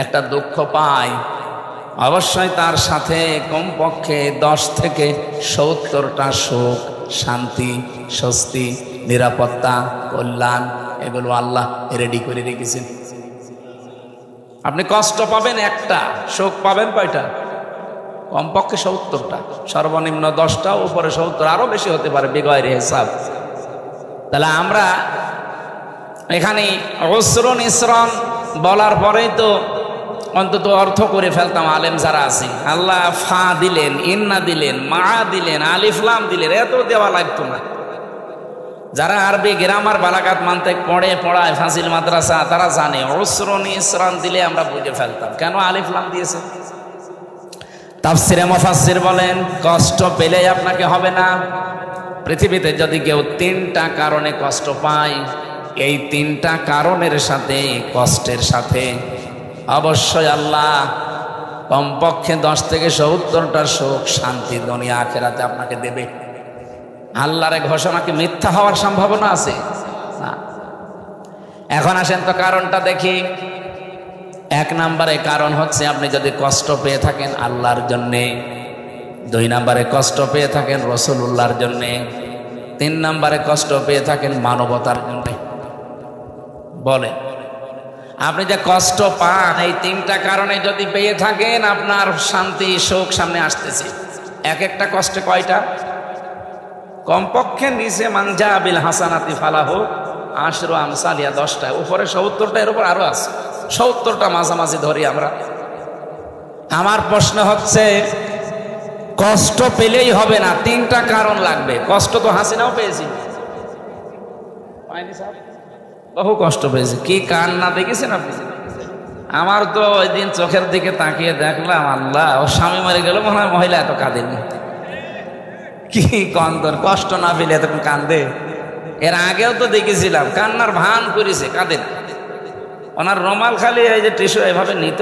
একটা দুঃখ পায়, অবশ্যই তার সাথে কমপক্ষে 10 থেকে 70টা সুখ, শান্তি, স্বস্তি, নিরাপত্তা, কল্যাণ এগুলো আল্লাহ রেডি করে রেখেছেন। আপনি কষ্ট পাবেন একটা, সুখ পাবেন কয়টা? কমপক্ষে 70টা, সর্বনিম্ন 10টা, উপরে 70, আরো বেশি হতে পারে বেগয়ের হিসাব। তাহলে আমরা এখানে উসরুন ইসরান বলার পরেই তো অন্তত অর্থ করে ফেলতাম আলেম যারা আছে। আল্লাহ ফা দিলেন, ইন্না দিলেন, মা দিলেন, আলিফ লাম দিলেন, এত দেওয়া লাগতো না। যারা আরবি গ্রামার বালাগাত মানতে পড়ায় ফাজিল মাদ্রাসা, তারা জানে উসরুন ইসরান দিলে আমরা বুঝে ফেলতাম কেন আলিফ লাম দিয়েছে। তাফসিরে মুফাসসির বলেন, কষ্ট পেলে আপনাকে হবে না। পৃথিবীতে যদি কেউ 3টা কারণে কষ্ট পায়, এই 3টা কারণের সাথে, কষ্টের সাথে অবশ্যই আল্লাহ কমপক্ষে 10 থেকে 70টা সুখ, শান্তি দুনিয়া আখিরাতে আপনাকে দেবে। আল্লাহর ঘোষণা কি মিথ্যা হওয়ার সম্ভাবনা আছে? না। এখন আসেন তো কারণটা দেখি। 1 নম্বরে কারণ হচ্ছে আপনি যদি কষ্ট পেয়ে থাকেন আল্লাহর জন্যে, 2 নম্বরে কষ্ট পেয়ে থাকেন রাসূলুল্লাহর জন্যে, 3 নম্বরে কষ্ট পেয়ে থাকেন মানবতার জন্যে। বলে আপনি যে কষ্ট পান এই 3টা কারণে যদি পেয়ে থাকেন, আপনার শান্তি সুখ সামনে আসতেছে। একটা কষ্টে কয়টা? কমপক্ষে নিচে মানজা বিল হাসানাতি ফালাহু আশরু আমসালিয়া, 10টা, উপরে 70টা, এর উপর আরো আছে 70টা, মাঝামাঝি ধরি আমরা। আমার প্রশ্ন হচ্ছে, কষ্ট পেলেই হবে না, 3টা কারণ লাগবে। কষ্ট তো হাসিনাও পেয়েছি, বহু কষ্ট পেয়েছি। কি কান্না দেখেছেন আপনি? আমার তো ওই দিন চোখের দিকে তাকিয়ে দেখলাম, আল্লাহ, ও স্বামী মরে গেল, মনে হয় মহিলা এত কাঁদেনি। কি কন্দন, কষ্ট না পেলে এত কান্দে? এর আগেও তো দেখেছিলাম কান্নার ভান করেছে, কাঁদে না। ওনার রুমাল খালি এই যে টিস্যু এভাবে নিত,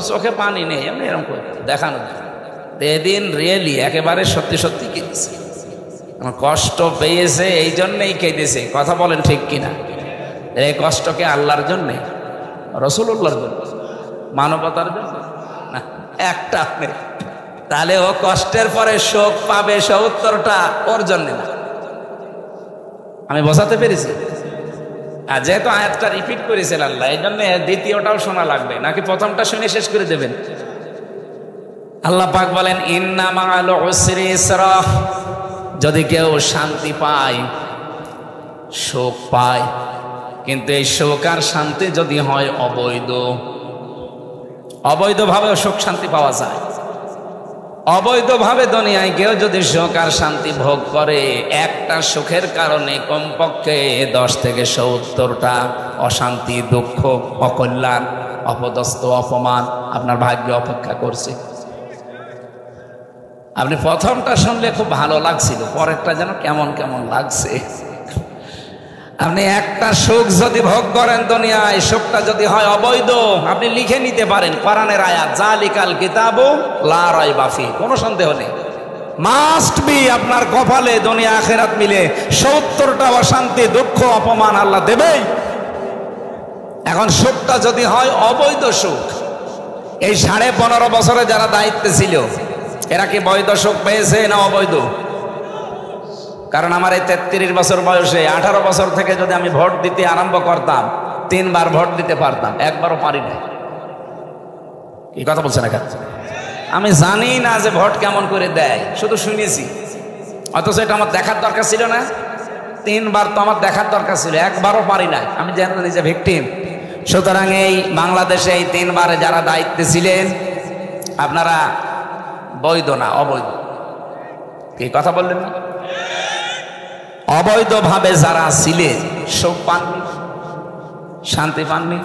চোখে পানি নেই, এমনি এরকম করে দেখানো। এদিন রিয়েলি একেবারে সত্যি সত্যি কেঁদেছে, কষ্ট পেয়েছে, এই জন্যই কেঁদেছে। কথা বলেন ঠিক কিনা? এই কষ্টকে আল্লাহর জন্যে, রাসূলুল্লাহর জন্য, মানবতার জন্য না, একটা নেই। তাহলে ও কষ্টের পরে শোক পাবে 70টা, ওর জন্য না। আমি বোঝাতে পেরেছি? আর যেহেতু আয়াতটা রিপিট করেছেন আল্লাহ, এই জন্য দ্বিতীয়টাও শোনা লাগবে, নাকি প্রথমটা শুনে শেষ করে দেবেন? আল্লাহ পাক বলেন, ইন্না মাআল উসরি ইসরা। যদি কেউ শান্তি পায়, শোক পায়, কিন্তু এই শোক আর শান্তি যদি হয় অবৈধ, অবৈধভাবে সুখ শান্তি পাওয়া যায়। অবৈধভাবে দুনিয়ায় কেউ যদি সুখ আর শান্তি ভোগ করে, একটা সুখের কারণে কমপক্ষে 10 থেকে 70টা অশান্তি, দুঃখ, অকল্যাণ, অপদস্থ, অপমান আপনার ভাগ্যে অপেক্ষা করছে। আপনি প্রথমটা শুনলে খুব ভালো লাগছিল, পরেরটা যেন কেমন কেমন লাগছে। আপনি একটা সুখ যদি ভোগ করেন দুনিয়ায়, সুখটা যদি হয় অবৈধ, আপনি লিখে নিতে পারেন কোরআনের আয়াত, জালিকাল কিতাবু লা রাইবা ফি, কোনো সন্দেহ নেই, মাস্ট বি আপনার কপালে দুনিয়া আখিরাত মিলে 70টা অশান্তি, দুঃখ, অপমান আল্লাহ দেবেই। এখন সুখটা যদি হয় অবৈধ সুখ, এই 15.5 বছরে যারা দায়িত্বে ছিল, এরা কি বৈধ সুখ পেয়েছে না অবৈধ? কারণ আমার এই 33 বছর বয়সে 18 বছর থেকে যদি আমি ভোট দিতে আরম্ভ করতাম, 3 বার ভোট দিতে পারতাম, একবারও পারি না। কি কথা বলছেন না? আমি জানি না যে ভোট কেমন করে দেয়, শুধু শুনেছি। অথচ এটা আমার দেখার দরকার ছিল না? 3 বার তো আমার দেখার দরকার ছিল, একবারও পারি না। আমি জানি নিজে ভিকটিম। সুতরাং এই বাংলাদেশে এই 3 বারে যারা দায়িত্বে ছিলেন, আপনারা বৈধ না, অবৈধ। কি কথা বললেন না? অবৈধভাবে যারা ছিলেন, সুখ পাননি, শান্তি পাননি।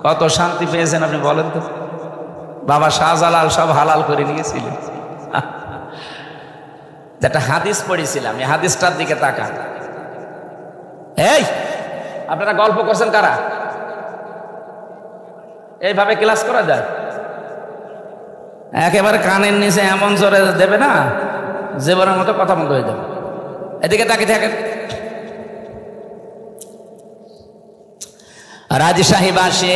কত শান্তি পেয়েছেন আপনি বলেন তো? বাবা শাহজালাল সব হালাল করে নিয়েছিলেন। যেটা হাদিস পড়েছিলাম, এই হাদিসটার দিকে তাকান। এই আপনারা গল্প করছেন কারা? এইভাবে ক্লাস করা যায়? একেবারে কানের নিচে এমন জোরে দেবে না, জেবরের মতো কথা বন্ধ হয়ে যাবে। এদিকে তাকিয়ে থাকেন। রাজশাহীবাসী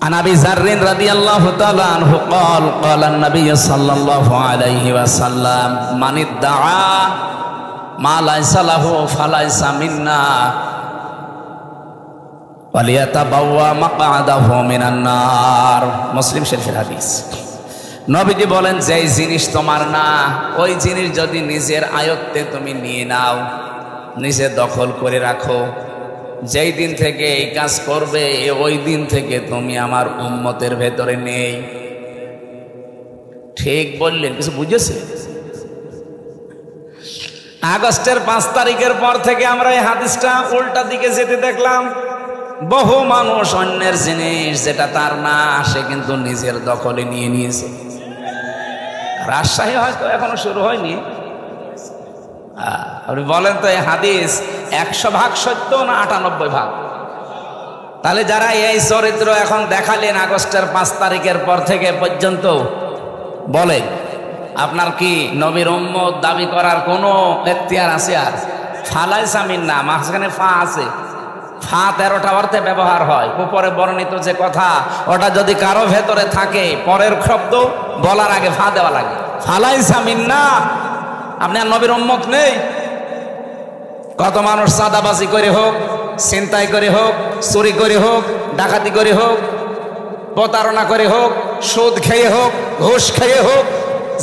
عن أبي ذر رضي الله تعالى عنه قال قال النبي صلى الله عليه وسلم من ادعى ما ليس له فليس منا ওয়ালিয়াতাবাওয়া মাকআদাহু মিনান নার। মুসলিম শরীফের হাদিস। নবীজি বলেন, যেই জিনিস তোমার না ওই জিনিস যদি নিজের আয়ত্তে তুমি নিয়ে নাও, নিজে দখল করে রাখো, যেই দিন থেকে এই কাজ করবে ওই দিন থেকে তুমি আমার উম্মতের ভেতরে নেই। ঠিক বললেন, কিছু বুঝেছে? আগস্টের 5 তারিখের পর থেকে আমরা এই হাদিসটা উল্টা দিকে যেতে দেখলাম। বহু মানুষ অন্যের জিনিস যেটা তার না সে কিন্তু নিজের দখলে নিয়ে নিয়েছে। রাজশাহী হয়তো এখনো শুরু হয়নি। আপনি বলেন তো, এই হাদিস 100 ভাগ সত্য না 98 ভাগ? তাহলে যারা এই চরিত্র এখন দেখালেন আগস্টের 5 তারিখের পর থেকে পর্যন্ত, বলেন আপনার কি নবীর উম্মত দাবি করার কোনো এখতিয়ার আছে? আর ফালাইসা মিন্না, মাঝখানে ফা আছে। ফা 13টা অর্থে ব্যবহার হয়। উপরে বর্ণিত যে কথা ওটা যদি কারো ভেতরে থাকে, পরের শব্দ বলার আগে ফা দেওয়া লাগে। ফালাইসা মিন্না, আপনি আর নবীর উম্মত নেই। কত মানুষ চাঁদাবাজি করে হোক, ছিনতাই করে হোক, চুরি করে হোক, ডাকাতি করে হোক, প্রতারণা করে হোক, সুদ খেয়ে হোক, ঘুষ খেয়ে হোক,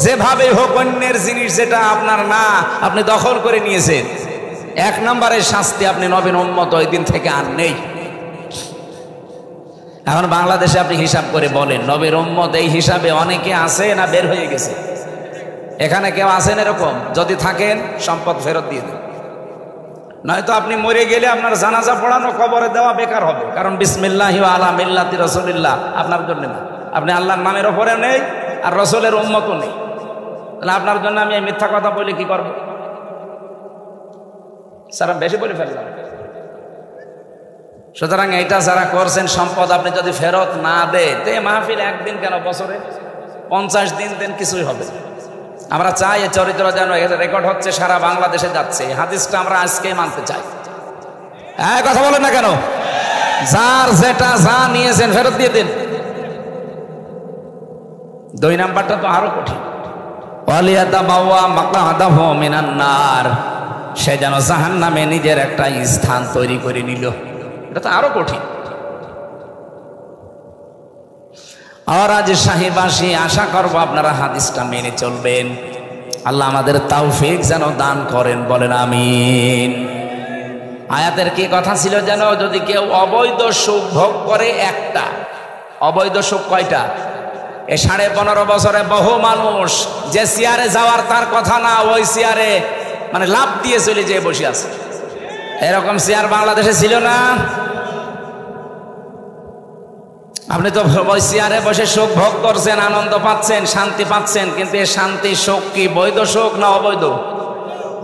যেভাবে হোক অন্যের জিনিস যেটা আপনার না আপনি দখল করে নিয়েছেন। 1 নম্বরের শাস্তি, আপনি নবীর উম্মত ওই দিন থেকে আর নেই। এখন বাংলাদেশে আপনি হিসাব করে বলেন, নবীর উম্মত এই হিসাবে অনেকে আছে না বের হয়ে গেছে? এখানে কেউ আছেন এরকম? যদি থাকেন সম্পদ ফেরত দিয়ে দেন, নয়তো আপনি মরে গেলে আপনার জানাজা পড়ানো, কবরে দেওয়া বেকার হবে। কারণ বিসমিল্লাহি ওয়া আলা মিল্লাতি রাসূলিল্লাহ আপনার জন্য না। আপনি আল্লাহর নামের ওপরে নেই আর রাসূলের উম্মতও নেই। তাহলে আপনার জন্য আমি এই মিথ্যা কথা বলে কি করব? স্যার বেশি বলে ফেললাম। সুতরাং এইটা যারা করছেন, সম্পদ আপনি যদি ফেরত না দেয়, তে মাহফিল একদিন কেন, বছরে 50 দিন দেন, কিছুই হবে। আমরা চাই এই চরিত্র যেন রেকর্ড হচ্ছে, সারা বাংলাদেশে যাচ্ছে। হাদিসটা আমরা আজকেই মানতে চাই। হ্যাঁ, কথা বলেন না কেন? যার যেটা যা নিয়েছেন ফেরত দিয়ে দিন। 2 নাম্বারটা তো আরো কঠিন। ওয়ালিয়াতাবাওয়া মাকআদাহু মিনান নার, সে যেন জাহান্নামে নিজের একটা স্থান তৈরি করে নিল। এটা তো আরো কঠিন। আর আজ শাহীবাসী আশা করব আপনারা হাদিসটা মেনে চলবেন। আল্লাহ আমাদের তৌফিক যেন দান করেন, বলেন আমিন। আয়াতের কি কথা ছিল যেন? যদি কেউ অবৈধ সুখ ভোগ করে, একটা অবৈধ সুখ কয়টা? এই 15.5 বছরে বহু মানুষ যে চেয়ারে যাওয়ার তার কথা না, ওই চেয়ারে মানে লাভ দিয়ে চলে যেয়ে বসে আছে। এরকম চেয়ার বাংলাদেশে ছিল না? আপনি তো ওই চেয়ারে বসে সুখ ভোগ করছেন, আনন্দ পাচ্ছেন, শান্তি পাচ্ছেন, কিন্তু এই শান্তি সুখ কি বৈধ সুখ না অবৈধ?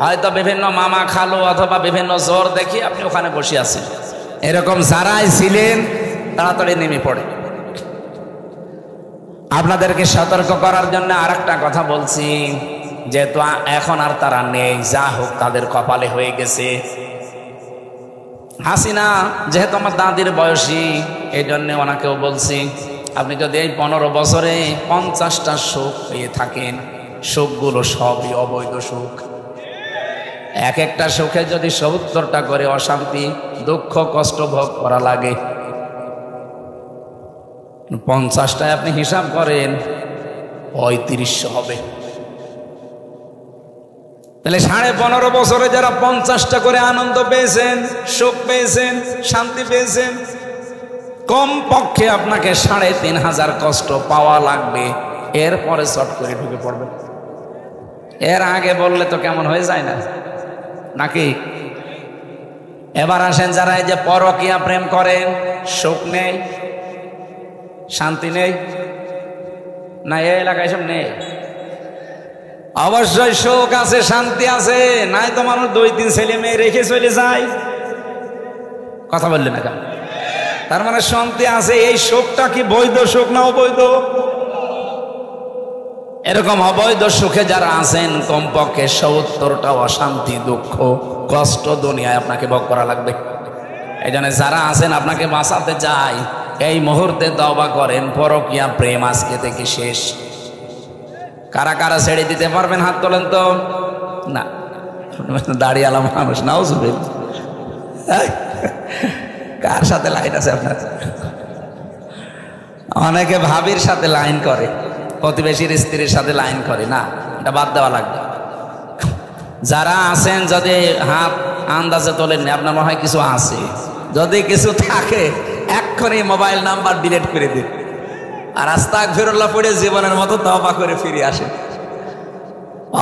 হয়তো বিভিন্ন মামা খালু অথবা বিভিন্ন জোর দেখি আপনি ওখানে বসে আছেন। এরকম যারাই ছিলেন তাড়াতাড়ি নেমে পড়ে। আপনাদেরকে সতর্ক করার জন্য আরেকটা কথা বলছি, যেহেতু এখন আর তারা নেই, যা হোক তাদের কপালে হয়ে গেছে। হাসিনা যেহেতু আমার দাদির বয়সী, এই জন্য ওনাকেও বলছি, আপনি যদি এই 15 বছরে 50টা সুখ পেয়ে থাকেন, সুখগুলো সবই অবৈধ সুখ। এক একটা সুখে যদি 70টা করে অশান্তি, দুঃখ, কষ্ট ভোগ করা লাগে, 50টায় আপনি হিসাব করেন 3500 হবে। তাহলে 15.5 বছরে যারা 50টা করে আনন্দ পেয়েছেন, সুখ পেয়েছেন, শান্তি পেয়েছেন, কম পক্ষে আপনাকে 3500 কষ্ট পাওয়া লাগবে। এরপরে চট করে ঢুকে পড়বে। এর আগে বললে তো কেমন হয়ে যায় না নাকি? এবার আসেন, যারা এই যে পরকীয়া প্রেম করেন, সুখ নেই, শান্তি নেই না? এই এলাকায় সব নেই। অবশ্যই সুখ আছে, শান্তি আছে, নাই তো মানুষ 2-3 ছেলে মেয়ে রেখে চলে যায়। কথা বললেন না কেন? তার মানে শান্তি আছে। এই সুখটা কি বৈধ সুখ না অবৈধ? এরকম অবৈধ সুখে যারা আছেন, কমপক্ষে 70টা অশান্তি, দুঃখ, কষ্ট দুনিয়ায় আপনাকে ভোগ করা লাগবে। এই জন্য যারা আছেন আপনাকে বাঁচাতে চাই, এই মুহূর্তে তওবা করেন, পরকীয়া প্রেম আজকে থেকে শেষ। কারা কারা ছেড়ে দিতে পারবেন হাত তোলেন তো। না, দাঁড়িয়ে মানুষ নাও শুনবে। কার সাথে লাইন আছে আপনার? অনেকে ভাবির সাথে লাইন করে, প্রতিবেশীর স্ত্রীর সাথে লাইন করে। না, এটা বাদ দেওয়া লাগবে। যারা আছেন যদি হাত আন্দাজে তোলেননি, আপনার মনে হয় কিছু আছে। যদি কিছু থাকে এক্ষুনি মোবাইল নাম্বার ডিলিট করে দিন, আর আস্তাগফিরুল্লাহ পড়ে জীবনের মতো তওবা করে ফিরে আসেন।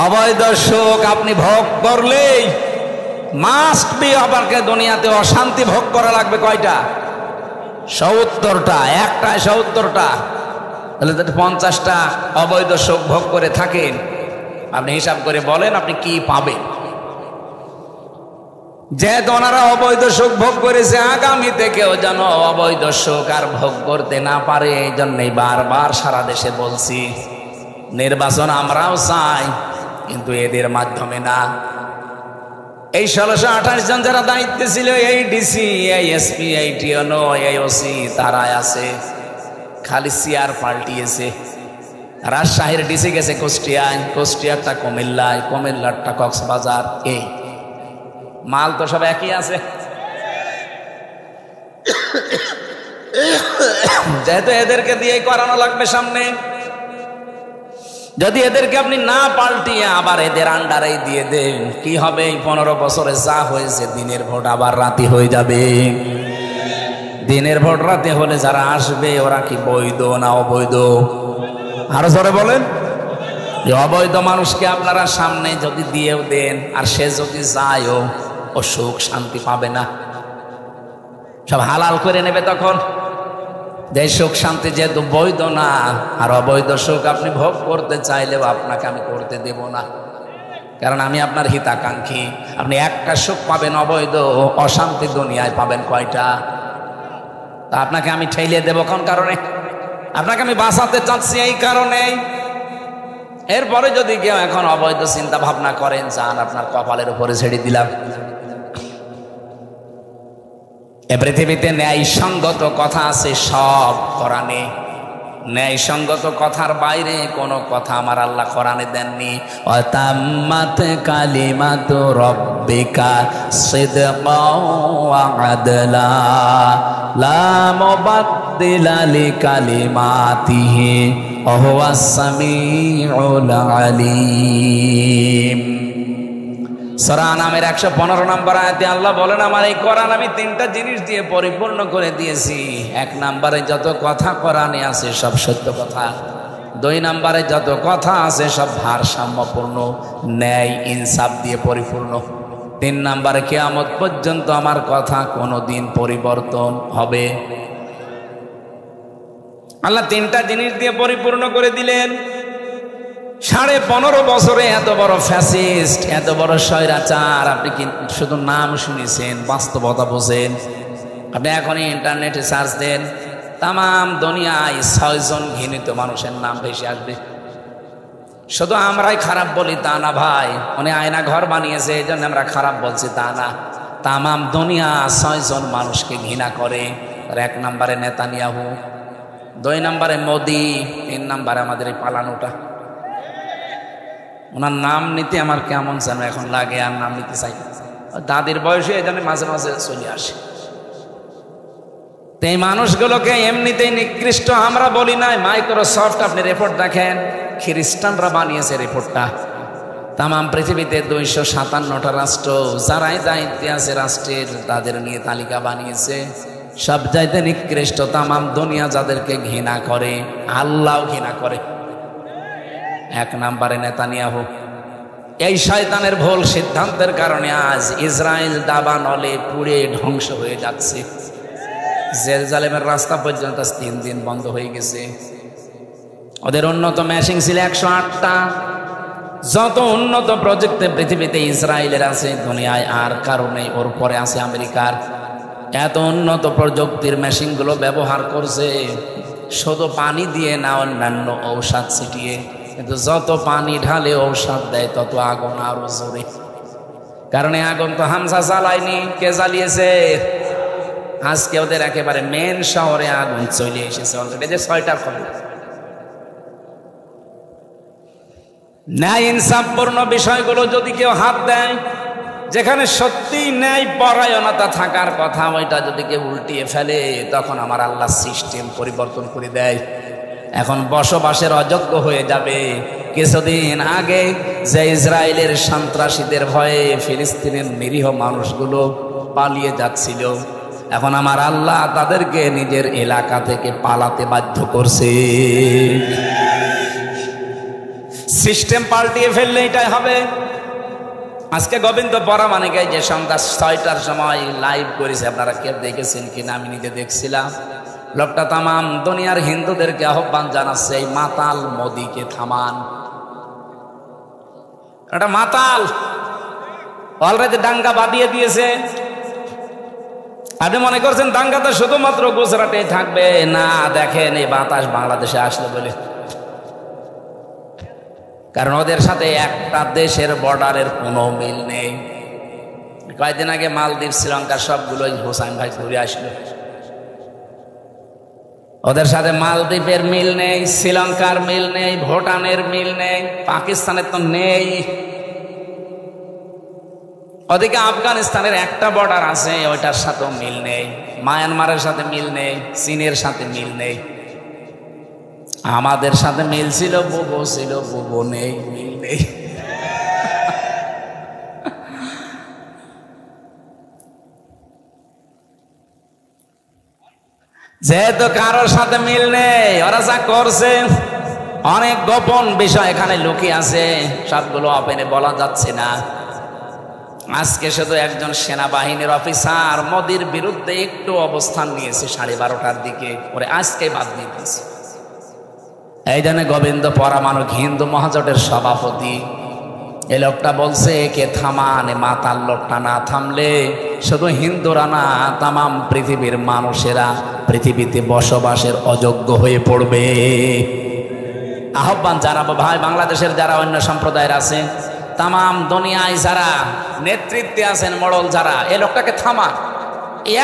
অবৈধ সুখ আপনি ভোগ করলেই মাস্ট বি আপনাকে দুনিয়াতে অশান্তি ভোগ করা লাগবে। কয়টা? 70টা। একটায় 70টা। তাহলে 50টা অবৈধ সুখ ভোগ করে থাকেন, আপনি হিসাব করে বলেন আপনি কি পাবেন। যেহেতু ওনারা অবৈধ সুখ ভোগ করেছে, আগামীতে কেউ যেন অবৈধ সুখ আর ভোগ করতে না পারে। এই জন্যই বারবার সারা দেশে বলছি, নির্বাচন আমরাও চাই, কিন্তু এদের মাধ্যমে না। এই 1628 জন যারা দায়িত্বে ছিল, এই ডিসি, এই এসপি, এই টিওনো, এই ওসি, তারাই আছে, খালি চেয়ার পাল্টিয়েছে। রাজশাহীর ডিসি গেছে কুষ্টিয়ায়, কুষ্টিয়ারটা কুমিল্লায়, কুমিল্লারটা কক্সবাজার। এই মাল তো সব একই আছে। যেহেতু এদেরকে দিয়েই করানো লাগবে সামনে, যদি এদেরকে আপনি না পাল্টিয়ে আবার এদের আন্ডারেই দিয়ে দেন, কি হবে? 15 বছরে যা হয়েছে, দিনের ভোট আবার রাতে হয়ে যাবে। দিনের ভোট রাতে হলে যারা আসবে ওরা কি বৈধ না অবৈধ? আরো জোরে বলেন। অবৈধ মানুষকে আপনারা সামনে যদি দিয়েও দেন, আর সে যদি যায়ও, ও সুখ শান্তি পাবে না, সব হালাল করে নেবে তখন। যে সুখ শান্তি যেহেতু বৈধ না, আর অবৈধ সুখ আপনি ভোগ করতে চাইলেও আপনাকে আমি করতে দেব না, কারণ আমি আপনার হিতাকাঙ্ক্ষী। আপনি একটা সুখ পাবেন অবৈধ, অশান্তি দুনিয়ায় পাবেন কয়টা? তা আপনাকে আমি ঠেলিয়ে দেবো কোন কারণে? আপনাকে আমি বাঁচাতে চাচ্ছি এই কারণেই। এরপরে যদি কেউ এখন অবৈধ চিন্তা ভাবনা করেন, যান, আপনার কপালের উপরে ছেড়ে দিলাম। এ পৃথিবীতে ন্যায়সঙ্গত কথা আছে সব কোরআনে। ন্যায়সঙ্গত কথার বাইরে কোনো কথা আমার আল্লাহ কোরআনে দেননি। ওয়াতাম্মাত কালিমাতু রাব্বিকা সিদকাও ওয়া আদলা লা মুবাদদিলা লিকালিমাতিহি ওয়া হুয়াস সামিউল আলিম। সূরা আনামের 115 নম্বর আয়াতে আল্লাহ বলেন, আমার এই কোরআন আমি 3টা জিনিস দিয়ে পরিপূর্ণ করে দিয়েছি। 1 নম্বরে যত কথা কোরআনে আছে সব সত্য কথা। 2 নম্বরে যত কথা আছে সব ভারসাম্যপূর্ণ, ন্যায় ইনসাফ দিয়ে পরিপূর্ণ। 3 নম্বরে কিয়ামত পর্যন্ত আমার কথা কোনোদিন পরিবর্তন হবে। আল্লাহ 3টা জিনিস দিয়ে পরিপূর্ণ করে দিলেন। 15.5 বছরে এত বড় ফ্যাসিস্ট, এত বড় স্বৈরাচার আপনি কি শুধু নাম শুনেছেন, বাস্তবতা বোঝেন? আপনি এখনই ইন্টারনেটে সার্চ দেন, তাম দুনিয়ায় 6 জন ঘৃণিত মানুষের নাম ভেসে আসবে। শুধু আমরাই খারাপ বলি তা না ভাই, উনি আয়না ঘর বানিয়েছে এই জন্য আমরা খারাপ বলছি তা না। তাম দুনিয়া 6 জন মানুষকে ঘৃণা করে। 1 নম্বরে নেতানিয়াহু, 2 নম্বরে মোদি, 3 নম্বরে আমাদের এই পালানোটা। ওনার নাম নিতে আমার কেমন যেন এখন লাগে, আর নাম নিতে চাই। দাদির বয়সে এই জন্য মাঝে মাঝে চলে আসে। এই মানুষগুলোকে এমনিতেই নিকৃষ্ট আমরা বলি নাই। মাইক্রোসফট আপনি রিপোর্ট দেখেন, খ্রিস্টানরা বানিয়েছে রিপোর্টটা। তাম পৃথিবীতে 257টা রাষ্ট্র যারাই দায়িত্বে আছে রাষ্ট্রের, তাদের নিয়ে তালিকা বানিয়েছে। সব চাইতে নিকৃষ্ট তাম দুনিয়া যাদেরকে ঘৃণা করে, আল্লাহও ঘৃণা করে। 1 নম্বরে নেতানিয়াহু। এই শয়তানের ভুল সিদ্ধান্তের কারণে আজ ইসরায়েল দাবানলে পুড়ে ধ্বংস হয়ে যাচ্ছে। জেরুজালেমের রাস্তা পর্যন্ত 3 দিন বন্ধ হয়ে গেছে। ওদের উন্নত মেশিন ছিল 108টা। যত উন্নত প্রযুক্তি পৃথিবীতে ইসরায়েলের আছে, দুনিয়ায় আর কারণে ওর পরে আছে আমেরিকার। এত উন্নত প্রযুক্তির মেশিনগুলো ব্যবহার করছে শুধু পানি দিয়ে না, অন্যান্য ঔষধ ছিটিয়ে। কিন্তু যত পানি ঢালে ঔষধ দেয় তত আগুন আরো জোরে। কারণ আগুন তো হামজা জ্বালায়নি, কে জ্বালিয়েছে? আজকে ওদের একেবারে মেন শহরে আগুন চলে এসেছে অলরেডি, যে 6টার খবর। ন্যায় ইনসাফপূর্ণ বিষয়গুলো যদি কেউ হাত দেয়, যেখানে সত্যি ন্যায় পরায়ণতা থাকার কথা, ওইটা যদি কেউ উল্টিয়ে ফেলে, তখন আমার আল্লাহ সিস্টেম পরিবর্তন করে দেয়। এখন বসবাসের অযোগ্য হয়ে যাবে। কিছুদিন আগে যে ইসরায়েলের সন্ত্রাসীদের ভয়ে ফিলিস্তিনের নিরীহ মানুষগুলো পালিয়ে যাচ্ছিল, এখন আমার আল্লাহ তাদেরকে নিজের এলাকা থেকে পালাতে বাধ্য করছে। সিস্টেম পাল্টিয়ে ফেললে এটাই হবে। আজকে গোবিন্দ পরামানিক যে সন্ধ্যা 6টার সময় লাইভ করেছে, আপনারা কেউ দেখেছেন কিনা আমি নিজে দেখছিলাম। লোকটা তামাম দুনিয়ার হিন্দুদেরকে আহ্বান জানাচ্ছে, এই মাতাল মোদিকে থামান। এটা মাতাল অলরেডি দাঙ্গা বাঁধিয়ে দিয়েছে। আপনি মনে করছেন দাঙ্গাটা শুধুমাত্র গুজরাটে থাকবে? না, দেখেন এই বাতাস বাংলাদেশে আসলো বলে। কারণ ওদের সাথে একটা দেশের বর্ডারের কোনো মিল নেই। কয়েকদিন আগে মালদ্বীপ, শ্রীলঙ্কার সবগুলোই হোসাইন ভাই ঘুরে আসলো। ওদের সাথে মালদ্বীপের মিল নেই, শ্রীলঙ্কার মিল নেই, ভুটানের মিল নেই, পাকিস্তানের তো নেই। ওদিকে আফগানিস্তানের একটা বর্ডার আছে, ওইটার সাথেও মিল নেই। মায়ানমারের সাথে মিল নেই, চীনের সাথে মিল নেই। আমাদের সাথে মিল ছিল, বুবো ছিল, বুবো নেই, মিল নেই। যেহেতু কারোর সাথে মিল নেই, ওরা যা করছে অনেক গোপন বিষয় এখানে লুকিয়ে আছে, সবগুলো ওপেনে বলা যাচ্ছে না। আজকে শুধু একজন সেনাবাহিনীর অফিসার মোদির বিরুদ্ধে একটু অবস্থান নিয়েছে 12:30টার দিকে, ওরে আজকে বাদ দিয়ে দিয়েছে। এই জন্য গোবিন্দ পরামানুক হিন্দু মহাজোটের সভাপতি, এই লোকটা বলছে একে থামান। মাতাল লোকটা না থামলে শুধু হিন্দুরা না, তামাম পৃথিবীর মানুষেরা পৃথিবীতে বসবাসের অযোগ্য হয়ে পড়বে। আহ্বান জানাবো ভাই, বাংলাদেশের যারা অন্য সম্প্রদায়ের আছে, তামাম দুনিয়ায় যারা নেতৃত্বে আছেন, মোড়ল যারা, এই লোকটাকে থামান।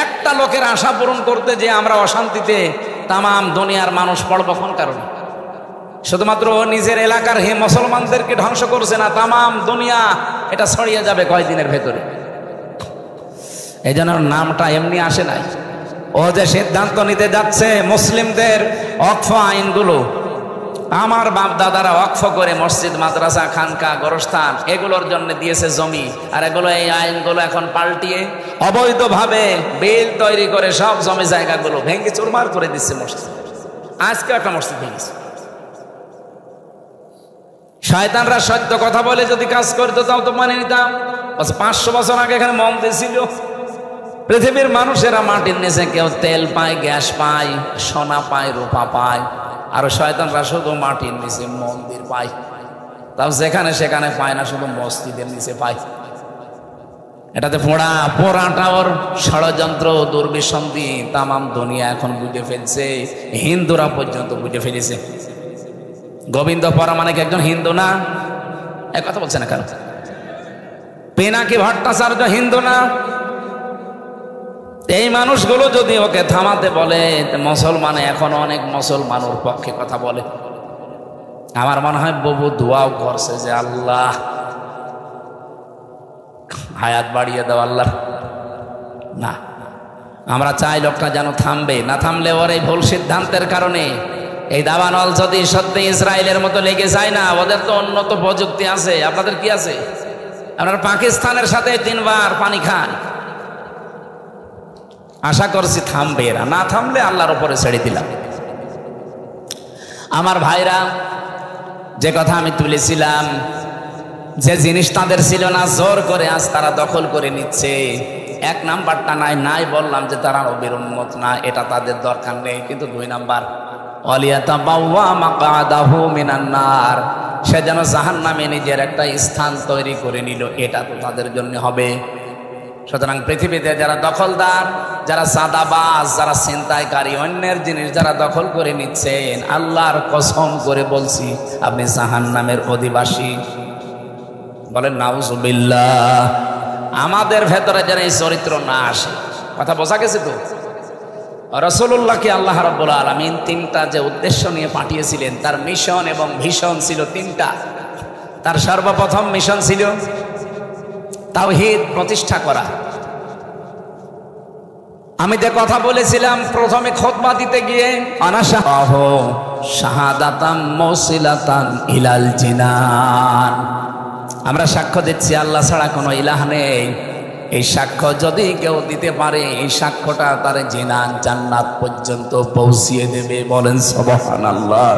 একটা লোকের আশা পূরণ করতে যে আমরা অশান্তিতে তামাম দুনিয়ার মানুষ পড়ব কোন কারণে? শুধুমাত্র নিজের এলাকার মুসলমানদেরকে ধ্বংস করছে না, তামাম দুনিয়া এটা ছড়িয়ে যাবে কয়েকদিনের ভেতরে। এই জন্য নামটা এমনি আসে নাই। ও যে সিদ্ধান্ত নিতে যাচ্ছে মুসলিমদের ওয়াকফ আইনগুলো, আমার বাপ দাদারা ওয়াকফ করে মসজিদ, মাদ্রাসা, খানকা, গোরস্থান এগুলোর জন্য দিয়েছে জমি, আর এগুলো এই আইনগুলো এখন পাল্টিয়ে অবৈধভাবে বিল তৈরি করে সব জমি জায়গাগুলো ভেঙে চুরমার করে দিচ্ছে মসজিদ। আজকে একটা মসজিদ ভেঙেছে। শয়তানরা সত্য কথা বলে যদি কাজ করতো তাও তো মানে নিতাম। 500 বছর আগে এখানে মন্দির ছিল। পৃথিবীর মানুষেরা মাটির নিচে কেউ তেল পায়, গ্যাস পায়, সোনা পায়, রূপা পায়, আর শয়তানরা শুধু মাটির নিচে মন্দির পায়। তাও যেখানে সেখানে পায় না, শুধু মসজিদের নিচে পায়। এটাতে পোড়াটা ওর ষড়যন্ত্র, দুর্বিসন্ধি তামাম দুনিয়া এখন বুঝে ফেলছে, হিন্দুরা পর্যন্ত বুঝে ফেলেছে। গোবিন্দ পরামানিক একজন হিন্দু না? এক কথা বলছে না কেন? পিনাকি ভট্টাচার্য হিন্দু না? এই মানুষগুলো যদি ওকে থামাতে বলে, মুসলমানে এখন অনেক মুসলমানের পক্ষে কথা বলে। আমার মনে হয় বহু দোয়াও করছে যে আল্লাহ হায়াত বাড়িয়ে দাও আল্লাহ। না, আমরা চাই লোকটা যেন থামবে। না থামলে ওর এই ভুল সিদ্ধান্তের কারণে এই দাবানল যদি সত্যি ইসরায়েলের মতো লেগে যায় না, ওদের তো উন্নত প্রযুক্তি আছে, আপনাদের কি আছে? আপনারা পাকিস্তানের সাথে 3 বার পানি খান। আশা করছি থামবে এরা, না থামলে আল্লাহর উপরে ছেড়ে দিলাম। আমার ভাইরা, যে কথা আমি তুলেছিলাম, যে জিনিস তাদের ছিল না জোর করে আজ তারা দখল করে নিচ্ছে। 1 নাম্বারটা নাই বললাম যে তারা নবীর উম্মত না, এটা তাদের দরকার নেই। কিন্তু 2 নাম্বার, ওয়ালিয়াতাবাওয়া মাকআদাহু মিনান নার, সে যেন জাহান্নামে নিজের একটা স্থান তৈরি করে নিল, এটা তো তাদের জন্য হবে। সুতরাং পৃথিবীতে যারা দখলদার, যারা সাদাবাজ, যারা ছিনতাইকারী, অন্যের জিনিস যারা দখল করে নিচ্ছেন, আল্লাহর কসম করে বলছি আপনি জাহান্নামের অধিবাসী। বলেন নাউজুবিল্লাহ। আমাদের ভেতরে যেন এই চরিত্র না আসে। কথা বোঝা গেছে তো? রাসূলুল্লাহকে আল্লাহ রাব্বুল আলামিন তিনটা যে উদ্দেশ্য নিয়ে পাঠিয়েছিলেন, তার মিশন এবং ভিশন ছিল তিনটা। তার সর্বপ্রথম মিশন ছিল তাওহীদ প্রতিষ্ঠা করা। আমি যে কথা বলেছিলাম প্রথমে খুতবা দিতে গিয়ে, আনাশাহ শাহাদাতাম মুসিলাতান ইলাল জিনান, আমরা সাক্ষ্য দিচ্ছি আল্লাহ ছাড়া কোনো ইলাহ নেই। এই সাক্ষ্য যদি কেউ দিতে পারে, এই সাক্ষ্যটা তার জিনান জান্নাত পর্যন্ত পৌঁছিয়ে দেবে। বলেন সুবহানাল্লাহ।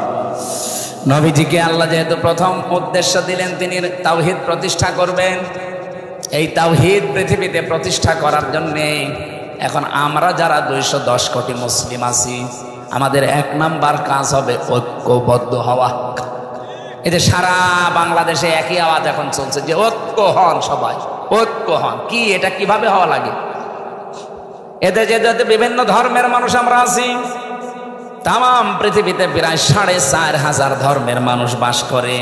নবীজিকে আল্লাহ যেহেতু প্রথম উদ্দেশ্য দিলেন, তিনি তাওহীদ প্রতিষ্ঠা করবেন। এই তাওহীদ পৃথিবীতে প্রতিষ্ঠা করার জন্যে এখন আমরা যারা 210 কোটি মুসলিম আছি, আমাদের 1 নাম্বার কাজ হবে ঐক্যবদ্ধ হওয়া। এই যে সারা বাংলাদেশে একই আওয়াজ এখন চলছে যে ঐক্য হন, সবাই ঐক্য হন। কি এটা কিভাবে হওয়া লাগে? এতে যে বিভিন্ন ধর্মের মানুষ আমরা আছি, তাম পৃথিবীতে প্রায় 4,500 ধর্মের মানুষ বাস করে।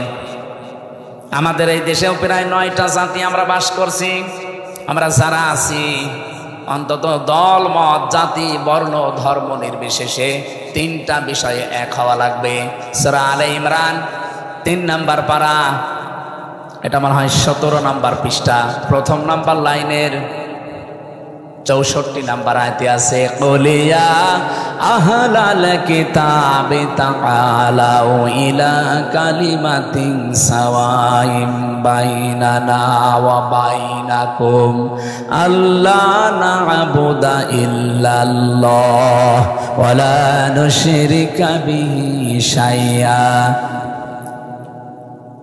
আমাদের এই দেশেও প্রায় 9টা জাতি আমরা বাস করছি। আমরা যারা আছি অন্তত দল মত জাতি বর্ণ ধর্ম নির্বিশেষে 3টা বিষয়ে এক হওয়া লাগবে। সূরা আলে ইমরান 3 নাম্বার পারা, এটা মনে হয় 17 নাম্বার পৃষ্ঠা, 1ম নাম্বার লাইনের 64 নাম্বার আয়াতে আছে, কুলিয়া আহলাল কিতাবি তাআলাউ ইলা কালিমাতিন সাওয়াইম বাইনানা ওয়া বাইনাকুম আল্লা না'বুদা ইল্লাল্লাহ ওয়া লা নুশরিকা বিহি শাইআ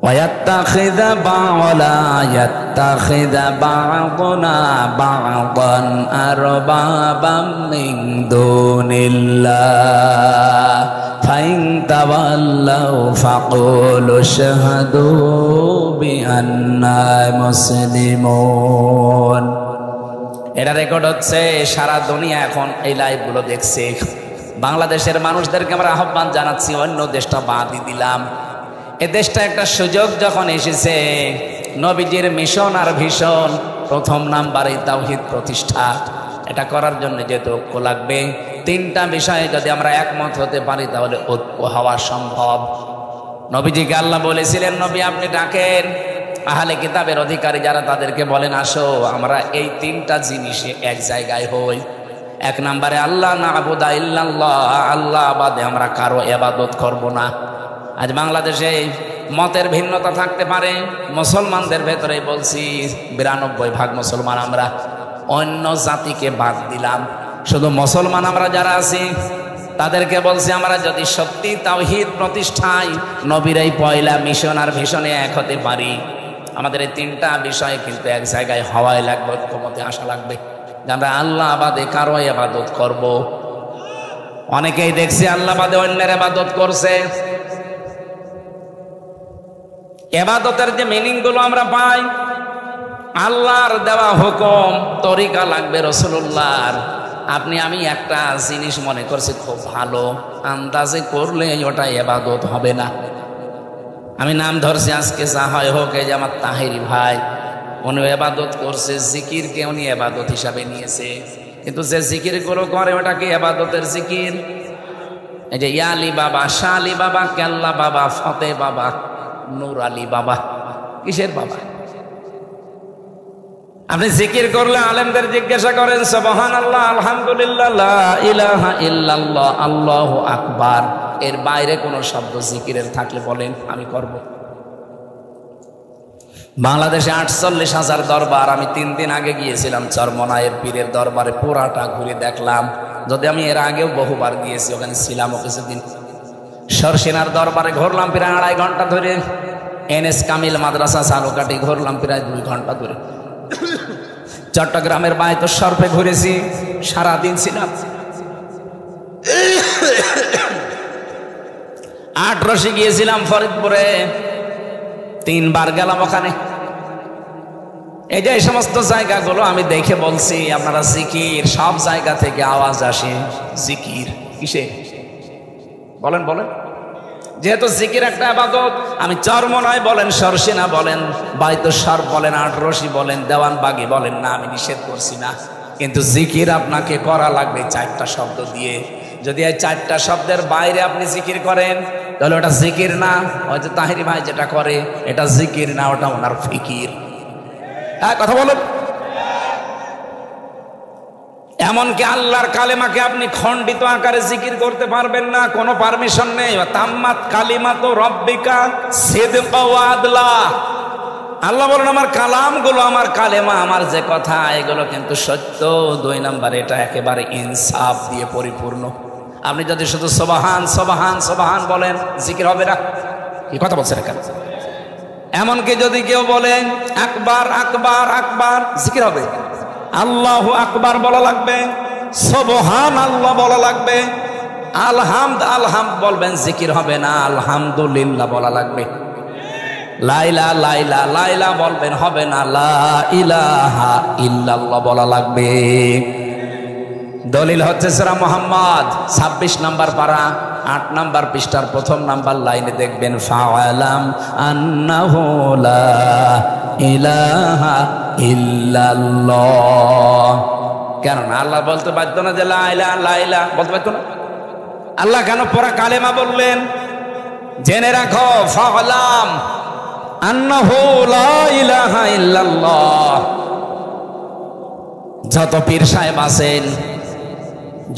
وَيَتَّخِذَ بَعْضُنَا بَعْضًا أَرْبَابًا مِّن دُونِ اللَّهِ فَإِن تَوَلَّوْا فَقُولُوا اشْهَدُوا بِأَنَّا مُسْلِمُونَ। এটা রেকর্ড হচ্ছে, সারা দুনিয়া এখন এই লাইভগুলো দেখছে। বাংলাদেশের মানুষদেরকে আমরা আহ্বান জানাচ্ছি, অন্য দেশটা বাদই দিলাম, এ দেশটা একটা সুযোগ যখন এসেছে, নবীজির মিশন আর ভিশন 1ম নাম্বারে তাওহীদ প্রতিষ্ঠা। এটা করার জন্য যেহেতু ঐক্য লাগবে, 3টা বিষয়ে যদি আমরা একমত হতে পারি তাহলে ঐক্য হওয়া সম্ভব। নবীজিকে আল্লাহ বলেছিলেন, নবী আপনি ডাকেন আহলে কিতাবের অধিকারী যারা, তাদেরকে বলেন আসো আমরা এই 3টা জিনিসে এক জায়গায় হই। 1 নাম্বারে আল্লাহ না'বুদা ইল্লাল্লাহ, আল্লাহ বাদে আমরা কারো ইবাদত করব না। আজ বাংলাদেশে মতের ভিন্নতা থাকতে পারে, মুসলমানদের ভেতরে বলছি 92% মুসলমান আমরা, অন্য জাতিকে বাদ দিলাম, শুধু মুসলমান আমরা যারা আছি তাদেরকে বলছি আমরা যদি সত্যি তাওহীদ প্রতিষ্ঠায় নবীর এই পয়লা মিশন আর ভিশনে এক হতে পারি, আমাদের এই 3টা বিষয় কিন্তু এক জায়গায় হওয়াই লাগবে, ঐক্যমতে আসা লাগবে। আমরা আল্লাহ বাদে কারো ইবাদত করব। অনেকেই দেখছি আল্লাহ বাদে অন্যের ইবাদত করছে। ইবাদতের যে মিনিং গুলো আমরা পাই, আল্লাহর দেওয়া হুকুম তরিকা লাগবে রাসূলুল্লাহর। আপনি আমি একটা জিনিস মনে করছি খুব ভালো, আন্দাজে করলে ওটা ইবাদত হবে না। আমি নাম ধরছি আজকে, যা হয় হোক, এই যে আমার তাহেরি ভাই, উনি ইবাদত করছে, জিকিরকে উনি ইবাদত হিসাবে নিয়েছে, কিন্তু যে জিকির গুলো করে ওটাকে ইবাদতের জিকির। এই যে ইয়ালি বাবা, শাহ আলী বাবা, কেল্লা বাবা, ফতে বাবা, নূর আলী বাবা, কিসের বাবা? আপনি জিকির করলে আলেমদের জিজ্ঞাসা করেন সুবহানাল্লাহ, আলহামদুলিল্লাহ, লা ইলাহা ইল্লাল্লাহ, আল্লাহু আকবার, এর বাইরে কোনো শব্দ জিকিরের থাকলে বলেন আমি করব। বাংলাদেশে 48,000 দরবার, আমি 3 দিন আগে গিয়েছিলাম চরমনায়ের পীরের দরবারে, পুরাটা ঘুরে দেখলাম। যদি আমি এর আগেও বহুবার গিয়েছি, ওখানে ছিলামও কিছুদিন। সরসিনার দরবারে ঘুরলাম প্রায় 2.5 ঘন্টা ধরে, এনএস কামিল মাদ্রাসা চালুকাটি ঘুরলাম প্রায় 2 ঘন্টা ধরে। চট্টগ্রামের বায়তুল শরফে ঘুরেছি, সারাদিন ছিলাম। 8 গিয়েছিলাম ফরিদপুরে, 3 বার গেলাম ওখানে। এই যে এই সমস্ত জায়গাগুলো আমি দেখে বলছি আপনারা জিকির, সব জায়গা থেকে আওয়াজ আসে জিকির কিসে বলেন বলেন। যেহেতু জিকির একটা ইবাদত, আমি চরমনায় বলেন, সরসিনা বলেন, বায়তুল শরফ বলেন, 8 বলেন, দেওয়ানবাগি বলেন, না আমি নিষেধ করছি না। কিন্তু জিকির আপনাকে করা লাগবে 4টা শব্দ দিয়ে। যদি এই 4টা শব্দের বাইরে আপনি জিকির করেন তাহলে ওটা জিকির না। হয়তো তাহিরি ভাই যেটা করে এটা জিকির না, ওটা ওনার ফিকির। হ্যাঁ, কথা বলুন। এমনকি আল্লাহর কালেমাকে আপনি খণ্ডিত আকারে জিকির করতে পারবেন না, কোনো পারমিশন নেই। তাম্মাত কালিমাতু রাব্বিকা সিদকা ওয়া আদলা। আল্লাহ বলেন আমার কালামগুলো, আমার কালেমা, আমার যে কথা, এগুলো কিন্তু সত্য। 2 নাম্বার, এটা একেবারে ইনসাফ দিয়ে পরিপূর্ণ। আপনি যদি শুধু সুবহান সুবহান সুবহান বলেন, জিকির হবে না। কি কথা বলছেন এখানে? এমনকি যদি কেউ বলেন আকবার আকবার আকবার, জিকির হবে। আল্লাহু আকবার বলা লাগবে, সুবহান আল্লাহ বলা লাগবে, আলহামদ আলহামদ বলবেন, জিকির হবে না। আলহামদুলিল্লাহ বলা লাগবে। লাইলা লাইলা লাইলা বলবেন, হবে না। লা ইলাহা ইল্লাল্লাহ বলা লাগবে। দলিল হচ্ছে সূরা মুহাম্মদ 26 নম্বর পারা 8 নম্বর পৃষ্ঠার 1ম নম্বর লাইনে দেখবেন, ফাআলাম আন্নাহু লা ইলাহা ইল্লাল্লাহ। কেন না আল্লাহ বলতে বাধ্য না যে লা ইলাহা লা ইলাহা বলতে বাধ্য না? আল্লাহ কেন পুরা কালেমা বললেন? জেনে রাখো, ফাআলাম আন্নাহু লা ইলাহা ইল্লাল্লাহ। যত পীর সাহেব আছেন,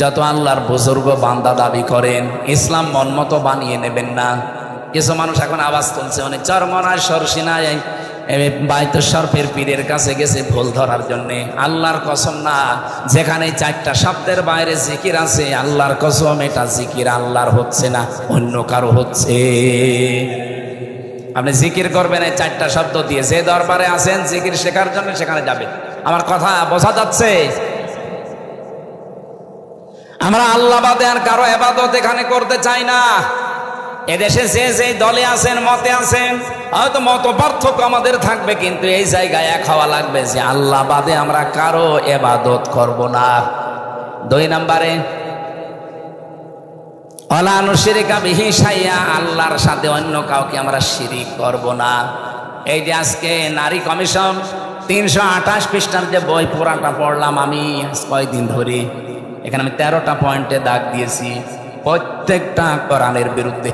যত আল্লাহর বুজুর্গ বান্দা দাবি করেন, ইসলাম মন মতো বানিয়ে নেবেন না। কিছু মানুষ এখন আওয়াজ তুলছে, অনেক চরমনায় সরসিনায় বাইতুল পীরের কাছে গেছে ভুল ধরার জন্য। আল্লাহর কসম না, যেখানে 4টা শব্দের বাইরে জিকির আছে, আল্লাহর কসম এটা জিকির আল্লাহর হচ্ছে না, অন্য কারো হচ্ছে। আপনি জিকির করবেন এই 4টা শব্দ দিয়ে। যে দরবারে আছেন জিকির শেখার জন্য, সেখানে যাবেন। আমার কথা বোঝা যাচ্ছে? আমরা আল্লাহ বাদে আর কারো ইবাদত এখানে করতে চাই না। এদেশে যে যে দলে আছেন, মতে আছেন, হয়তো মত পার্থক্য আমাদের থাকবে, কিন্তু এই জায়গায় এক হওয়া লাগবে যে আল্লাহ বাদে আমরা কারো ইবাদত করব না। 2 নম্বরে ওয়ালা নুশরিকা বিহি শাইআ, আল্লাহর সাথে অন্য কাউকে আমরা শিরিক করব না। এই যে আজকে নারী কমিশন 328 পৃষ্ঠার যে বই পুরাটা পড়লাম আমি কয়েকদিন ধরে, এখানে আমি 13টা পয়েন্টে দাগ দিয়েছি, প্রত্যেকটা কোরআনের বিরুদ্ধে।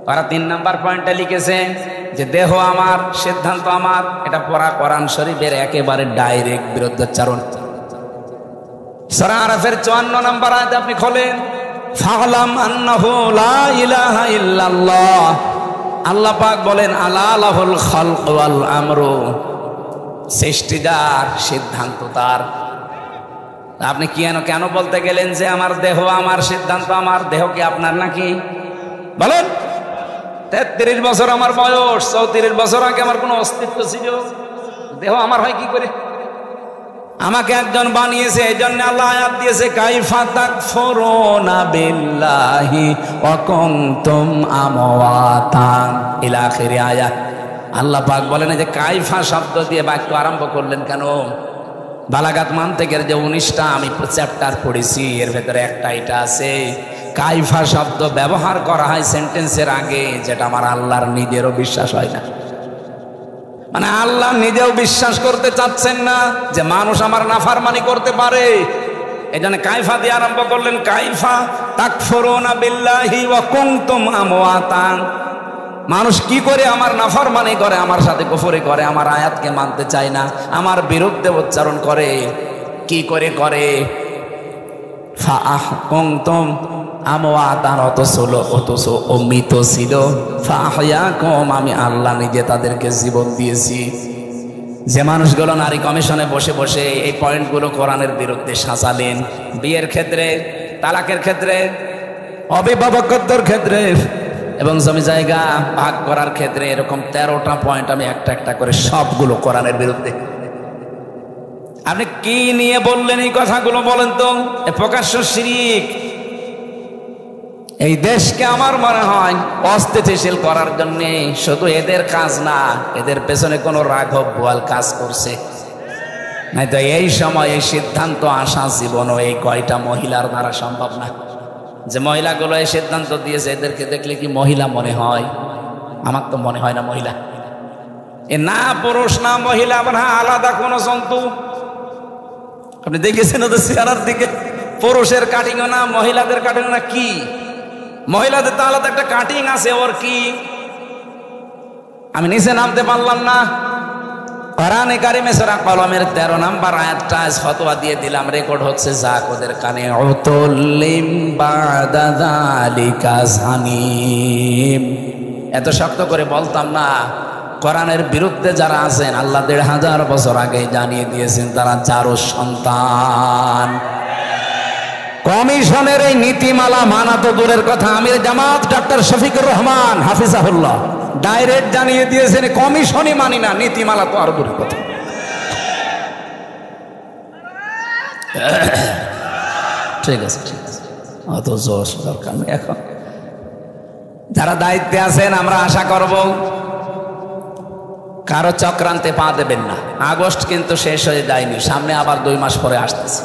তারা 3 নম্বর পয়েন্টে লিখেছে যে দেহ আমার, সিদ্ধান্ত আমার। এটা পড়া কোরআন শরীফের একেবারে ডাইরেক্ট বিরুদ্ধাচরণ। সূরা আরাফের 54 নম্বর আয়াত আপনি খোলেন, ফাআলাম আন্নাহু লা ইলাহা ইল্লাল্লাহ। আল্লাহ পাক বলেন আলা লাহুল খালক ওয়াল আমরু, সৃষ্টিদার, সিদ্ধান্ত তার। আপনি কেন বলতে গেলেন যে আমার দেহ আমার, সিদ্ধান্ত আমার? দেহ কি আপনার নাকি? বলেন। 33 বছর আমার বয়স, 34 বছর আগে আমার কোনো অস্তিত্ব ছিল? দেহ আমার হয় কি করে? আমাকে একজন বানিয়েছে, এই জন্য আল্লাহ আয়াত দিয়েছে, কাইফা তাকফুরুনা বিল্লাহি ওয়া কুনতুম আমওয়াতান ইলা আখির আয়াত। আল্লাহ পাক বলেন যে কাইফা শব্দ দিয়ে বাক্য আরম্ভ করলেন কেন? বালাগাত মান্তিকের যে 19টা আমি চ্যাপ্টার পড়েছি, এর ভেতরে একটা এটা আছে, কাইফা শব্দ ব্যবহার করা হয় সেন্টেন্সের আগে, যেটা আমার আল্লাহর নিজেরও বিশ্বাস হয় না। মানে আল্লাহ নিজেও বিশ্বাস করতে চাচ্ছেন না যে মানুষ আমার নাফরমানি করতে পারে। এই জন্য কাইফা দিয়ে আরম্ভ করলেন, কাইফা তাকফুরুনা বিল্লাহি ওয়া কুনতুম আমওয়াতান। মানুষ কি করে আমার নাফরমানি করে, আমার সাথে কুফরি করে, আমার আয়াতকে মানতে চায় না, আমার বিরুদ্ধে উচ্চারণ করে। কি করে করে? ফাআহকুমতুম আমওয়াতান, অথচ অমৃত ছিল। ফাআহয়াকুম, আমি আল্লাহ নিজে তাদেরকে জীবন দিয়েছি। যে মানুষগুলো নারী কমিশনে বসে বসে এই পয়েন্টগুলো কোরআনের বিরুদ্ধে সাজালেন, বিয়ের ক্ষেত্রে, তালাকের ক্ষেত্রে, অবিবাহিতদের ক্ষেত্রে এবং জমি জায়গা ভাগ করার ক্ষেত্রে, এরকম 13টা পয়েন্ট আমি একটা একটা করে সবগুলো কোরআনের বিরুদ্ধে। আপনি কি নিয়ে বললেন এই কথাগুলো বলেন তো? প্রকাশ্য শিরিক। এই দেশকে আমার মনে হয় অস্থিতিশীল করার জন্য শুধু এদের কাজ না, এদের পেছনে কোনো রাঘব বোয়াল কাজ করছে। নাই তো এই সময় এই সিদ্ধান্ত আসা জীবনও এই কয়টা মহিলার দ্বারা সম্ভব না। যে মহিলাগুলো এই সিদ্ধান্ত দিয়েছে, এদেরকে দেখলে কি মহিলা মনে হয়? আমার তো মনে হয় না মহিলা। এ না পুরুষ না মহিলা, আবার হ্যাঁ আলাদা কোনো জন্তু। আপনি দেখেছেন ওদের চেহারার দিকে? পুরুষের কাটিংও না, মহিলাদের কাটিংও না। কি মহিলাদের তো আলাদা একটা কাটিং আছে, ওর কি আমি নিচে নামতে পারলাম না। কোরআনে কারিমে সূরা কলমের 13 নম্বর আয়াতটা ফতোয়া দিয়ে দিলাম, রেকর্ড হচ্ছে, যাক ওদের কানে। উতুল্লিম বাদা যালিকা জানিম। এত শক্ত করে বলতাম না, কোরআনের বিরুদ্ধে যারা আছেন আল্লাহ 1500 বছর আগে জানিয়ে দিয়েছেন তারা জারুর সন্তান। কমিশনের এই নীতিমালা মানা তো দূরের কথা, আমির জামাত ডক্টর শফিকুর রহমান হাফিজাহুল্লাহ ডাইরেক্ট জানিয়ে দিয়েছেন কমিশনই মানি না, নীতিমালা তো আরো দূরের কথা। ঠিক আছে, ঠিক আছে, অত জোশ দরকার নেই। এখন যারা দায়িত্বে আছেন আমরা আশা করব কারো চক্রান্তে পা দেবেন না। আগস্ট কিন্তু শেষ হয়ে যায়নি, সামনে আবার 2 মাস পরে আসতেছে।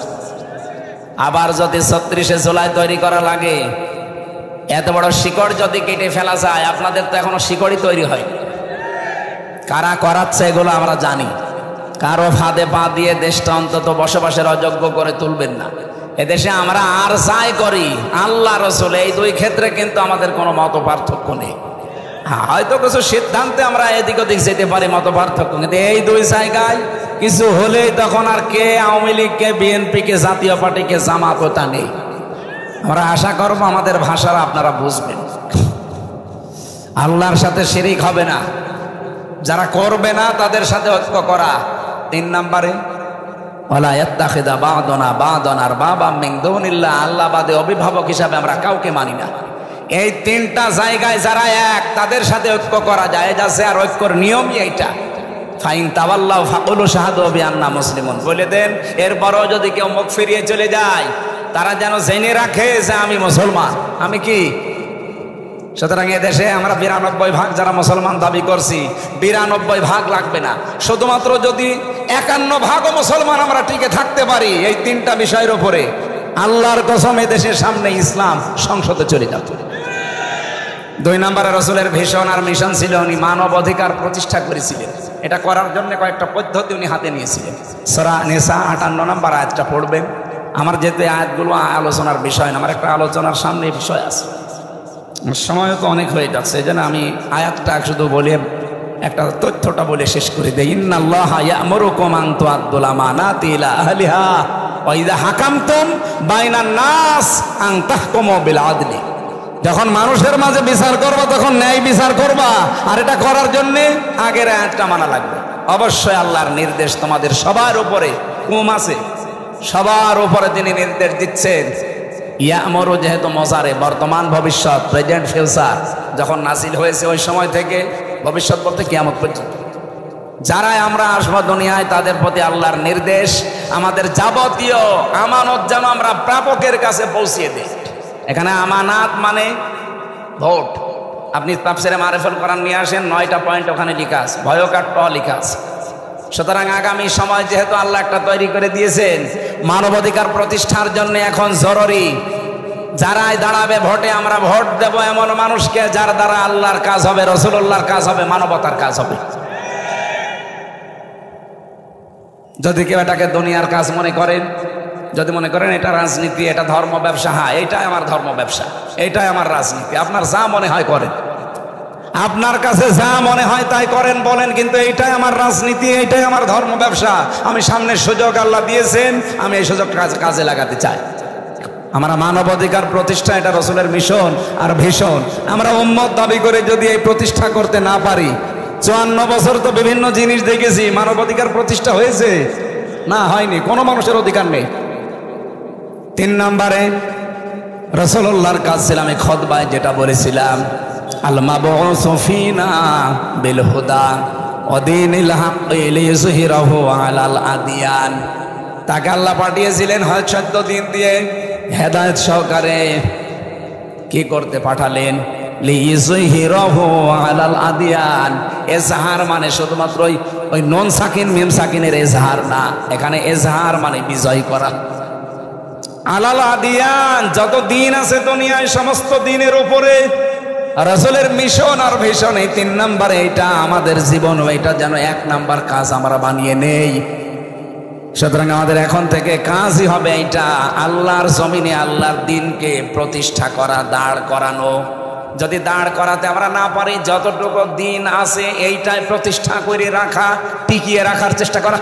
আবার যদি 36শে জুলাই তৈরি করা লাগে, এত বড় শিকড় যদি কেটে ফেলা যায়, আপনাদের তো এখনো শিকড়ই তৈরি হয়। কারা করাচ্ছে এগুলো আমরা জানি। কারো ফাঁদে পা দিয়ে দেশটা অন্তত বসবাসের অযোগ্য করে তুলবেন না। এদেশে আমরা আর যাই করি, আল্লাহ রসুল এই 2 ক্ষেত্রে কিন্তু আমাদের কোনো মত পার্থক্য নেই। হয়তো কিছু সিদ্ধান্তে আমরা এদিক ওদিক যেতে পারি, মত পার্থক্য, কিন্তু এই 2 জায়গায় কিছু হলেই তখন আর কে আওয়ামী লীগ, কে বিএনপি, কে জাতীয় পার্টি, কে জামাত, ওটা নেই। আমরা আশা করবো আমাদের ভাষারা আপনারা বুঝবেন। আল্লাহর সাথে শিরিক হবে না, যারা করবে না তাদের সাথে ঐক্য করা। 3 নম্বরে ওয়ালা ইয়াত্তাখিযা বা'দুনা বা'দান আরবাবাম মিন দুনিল্লাহ, আল্লাহ বাদে অভিভাবক হিসাবে আমরা কাউকে মানি না। এই 3টা জায়গায় যারা এক, তাদের সাথে ঐক্য করা যায় যাচ্ছে, আর ঐক্যর নিয়মই এইটা। ফাইন তাওয়াল্লাউ ফাকুলু শাহাদু বিআন্না মুসলিমুন, বলে দেন। এরপরও যদি কেউ মুখ ফিরিয়ে চলে যায়, তারা যেন জেনে রাখে যে আমি মুসলমান, আমি কি। সুতরাং এদেশে আমরা 92 ভাগ যারা মুসলমান দাবি করছি, 92 ভাগ লাগবে না, শুধুমাত্র যদি 51 ভাগও মুসলমান আমরা টিকে থাকতে পারি এই 3টা বিষয়ের উপরে, আল্লাহর কসম এদেশের সামনে ইসলাম সংসদে চলে যাবে। 2 নম্বরে রসুলের ভীষণ আর মিশন ছিল, উনি মানব অধিকার প্রতিষ্ঠা করেছিলেন। এটা করার জন্য কয়েকটা পদ্ধতি উনি হাতে নিয়েছিলেন। সূরা নিসা 58 নম্বর আয়াতটা পড়বেন। আমার যেহেতু আয়াতগুলো আলোচনার বিষয় না, আমার একটা আলোচনার সামনে বিষয় আছে, সময় তো অনেক হয়ে যাচ্ছে, এই জন্য আমি আয়াতটা শুধু বলে একটা তথ্যটা বলে শেষ করে দেই। ইন্নাল্লাহা ইয়া'মুরুকুম আন তু'আদ্দুল আমানাতি ইলা আহলিহা ওয়া ইযা হাকামতুম বাইনান নাস আন তাহকুমু বিল আদলি। যখন মানুষের মাঝে বিচার করবা তখন ন্যায় বিচার করবা, আর এটা করার জন্য আগের আয়াতটা মানা লাগবে। অবশ্যই আল্লাহর নির্দেশ তোমাদের সবার উপরে কম আছে, সবার উপরে তিনি নির্দেশ দিচ্ছেন। ইয়া'মুরু যেহেতু মজারে, বর্তমান ভবিষ্যৎ, প্রেজেন্ট ফিউচার, যখন নাজিল হয়েছে ওই সময় থেকে ভবিষ্যৎ বলতে কিয়ামত পর্যন্ত যারাই আমরা আসবো দুনিয়ায়, তাদের প্রতি আল্লাহর নির্দেশ আমাদের যাবতীয় আমানত যেন আমরা প্রাপকের কাছে পৌঁছিয়ে দিই। এখানে আমানাত মানে ভোট। আপনি তাফসিরে মারিফুল কোরআন নিয়ে আসেন, 9টা পয়েন্ট ওখানে লেখা আছে, ভয়কার ট লেখা আছে। সুতরাং আগামী সময় যেহেতু আল্লাহ একটা তৈরি করে দিয়েছেন মানবাধিকার প্রতিষ্ঠার জন্য, এখন জরুরি যারাই দাঁড়াবে ভোটে, আমরা ভোট দেব এমন মানুষকে যার দ্বারা আল্লাহর কাজ হবে, রাসূলুল্লাহর কাজ হবে, মানবতার কাজ হবে। যদি কেউ এটাকে দুনিয়ার কাজ মনে করেন, যদি মনে করেন এটা রাজনীতি, এটা ধর্ম ব্যবসা, হ্যাঁ এইটাই আমার ধর্ম ব্যবসা, এইটাই আমার রাজনীতি, আপনার যা মনে হয় করেন, আপনার কাছে যা মনে হয় তাই করেন, বলেন, কিন্তু এইটাই আমার রাজনীতি, এইটাই আমার ধর্ম ব্যবসা, আমি সামনের সুযোগ আল্লাহ দিয়েছেন, আমি এই সুযোগ কাজে লাগাতে চাই। আমরা মানবাধিকার প্রতিষ্ঠা, এটা রসুলের মিশন আর ভীষণ। আমরা উম্মত দাবি করে যদি এই প্রতিষ্ঠা করতে না পারি, 54 বছর তো বিভিন্ন জিনিস দেখেছি, মানবাধিকার প্রতিষ্ঠা হয়েছে না, হয়নি, কোনো মানুষের অধিকার নেই। 3 নম্বরে রাসূলুল্লাহর কাজ ছিল, আমি খুতবায় যেটা বলেছিলাম, আল মাবউসু ফিনা বিল হুদা ওয়া দীনিল হাক্কি লিইয়ুযহিরাহু আলাল আদিয়ান। তাকে আল্লাহ পাঠিয়েছিলেন হয় 14 দিন দিয়ে হেদায়েত সহকারে। কি করতে পাঠালেন? লিইয়ুযহিরাহু আলাল আদিয়ান। এজহার মানে শুধুমাত্র ওই নুন সাকিন মিম সাকিনের এজহার না, এখানে এজহার মানে বিজয় করা। আলাল আদিয়ান, যত দিন আছে দুনিয়ায় সমস্ত দিনের উপরে রাসূলের মিশন আর ভিশন। এই 3 নম্বরে, এটা আমাদের জীবন, এটা যেন 1 নাম্বার কাজ আমরা বানিয়ে নেই। সুতরাং আমাদের এখন থেকে কাজই হবে এটা, আল্লাহর জমিনে আল্লাহর দিনকে প্রতিষ্ঠা করা, দাঁড় করানো। যদি দাঁড় করাতে আমরা না পারি, যতটুকু দিন আছে এইটাই প্রতিষ্ঠা করে রাখা, টিকিয়ে রাখার চেষ্টা করা।